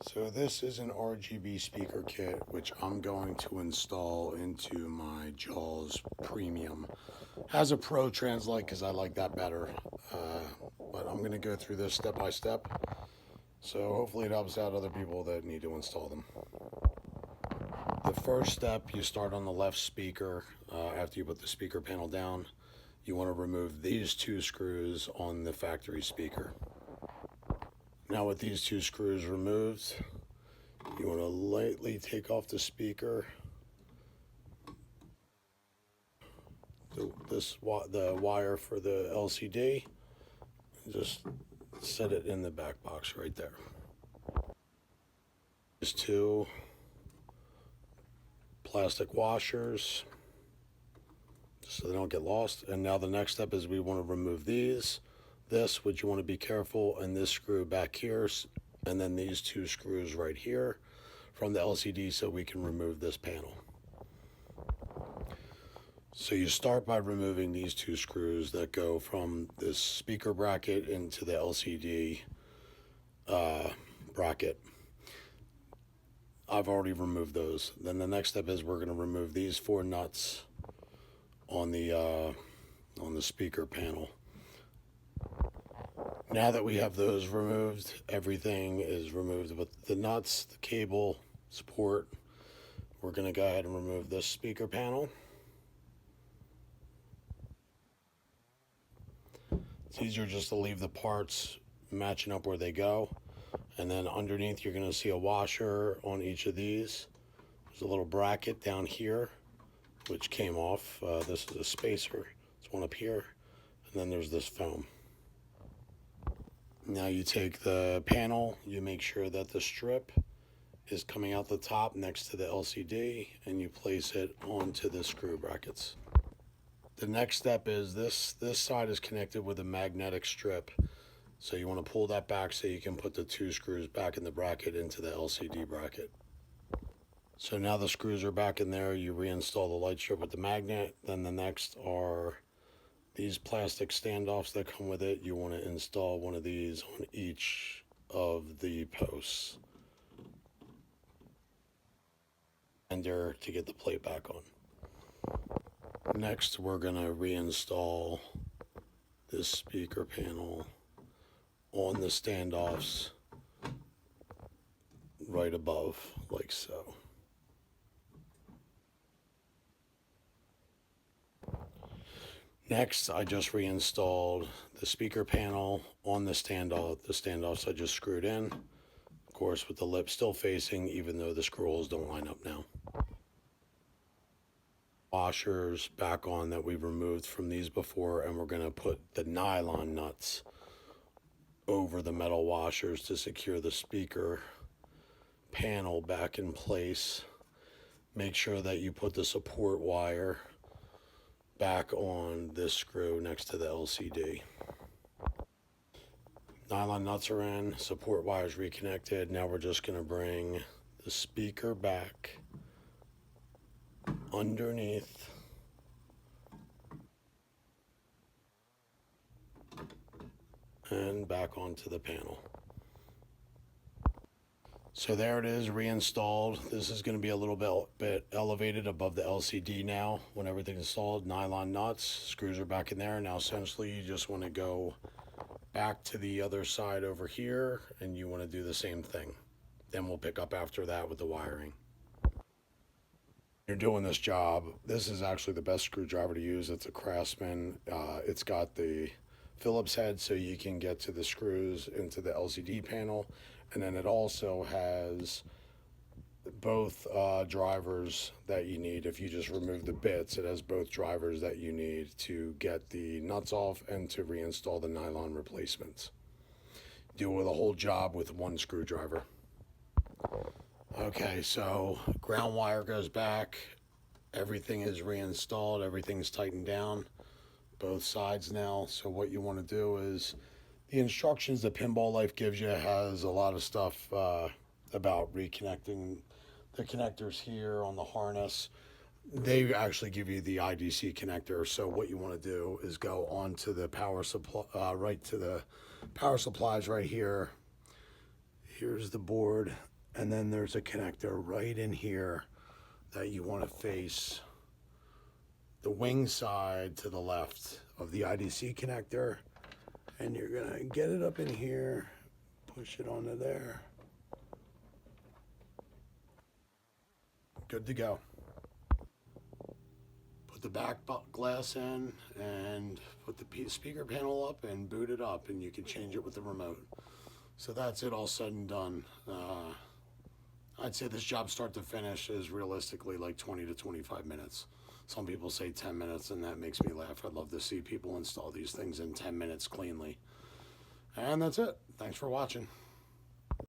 So this is an RGB speaker kit which I'm going to install into my JAWS Premium. Has a Pro Translate because I like that better, but I'm going to go through this step by step. So hopefully it helps out other people that need to install them. The first step, you start on the left speaker. After you put the speaker panel down, you want to remove these two screws on the factory speaker. Now with these two screws removed, you want to lightly take off the speaker. The wire for the LCD, and just set it in the back box right there. There's two plastic washers so they don't get lost. And now the next step is we want to remove this, which you want to be careful, and this screw back here, and then these two screws right here from the LCD so we can remove this panel. So you start by removing these two screws that go from this speaker bracket into the LCD bracket. I've already removed those. Then the next step is we're going to remove these four nuts on the speaker panel. Now that we have those removed, everything is removed with the nuts, the cable, support. We're going to go ahead and remove this speaker panel. It's easier just to leave the parts matching up where they go. And then underneath, you're going to see a washer on each of these. There's a little bracket down here, which came off. This is a spacer. There's one up here. And then there's this foam. Now you take the panel, you make sure that the strip is coming out the top next to the LCD, and you place it onto the screw brackets. The next step is this side is connected with a magnetic strip. So you want to pull that back so you can put the two screws back in the bracket into the LCD bracket. So now the screws are back in there, you reinstall the light strip with the magnet. Then the next are these plastic standoffs that come with it. You want to install one of these on each of the posts. And there to get the plate back on. Next, we're going to reinstall this speaker panel on the standoffs right above, like so. Next, I just reinstalled the speaker panel on the standoff. The standoffs I just screwed in, of course, with the lip still facing, even though the screw holes don't line up now. Washers back on that we removed from these before, and we're going to put the nylon nuts over the metal washers to secure the speaker panel back in place. Make sure that you put the support wire back on this screw next to the LCD. Nylon nuts are in, support wires reconnected. Now we're just going to bring the speaker back underneath and back onto the panel. So there it is, reinstalled. This is going to be a little bit elevated above the LCD now when everything's installed. Nylon nuts, screws are back in there. Now essentially you just want to go back to the other side over here and you want to do the same thing. Then we'll pick up after that with the wiring. You're doing this job, this is actually the best screwdriver to use. It's a Craftsman. It's got the Phillips head so you can get to the screws into the LCD panel, and then it also has both drivers that you need. If you just remove the bits, it has both drivers that you need to get the nuts off and to reinstall the nylon replacements. Do with a whole job with one screwdriver. Okay, so ground wire goes back, everything is reinstalled, everything's tightened down, both sides now. So what you want to do is, the instructions that Pinball Life gives you has a lot of stuff about reconnecting the connectors here on the harness. They actually give you the IDC connector. So what you want to do is go onto the power supply, right to the power supplies right here. Here's the board. And then there's a connector right in here that you want to face the wing side to the left of the IDC connector. And you're going to get it up in here, push it onto there. Good to go. Put the back glass in and put the speaker panel up and boot it up, and you can change it with the remote. So that's it, all said and done. I'd say this job start to finish is realistically like 20 to 25 minutes. Some people say 10 minutes, and that makes me laugh. I'd love to see people install these things in 10 minutes cleanly. And that's it. Thanks for watching.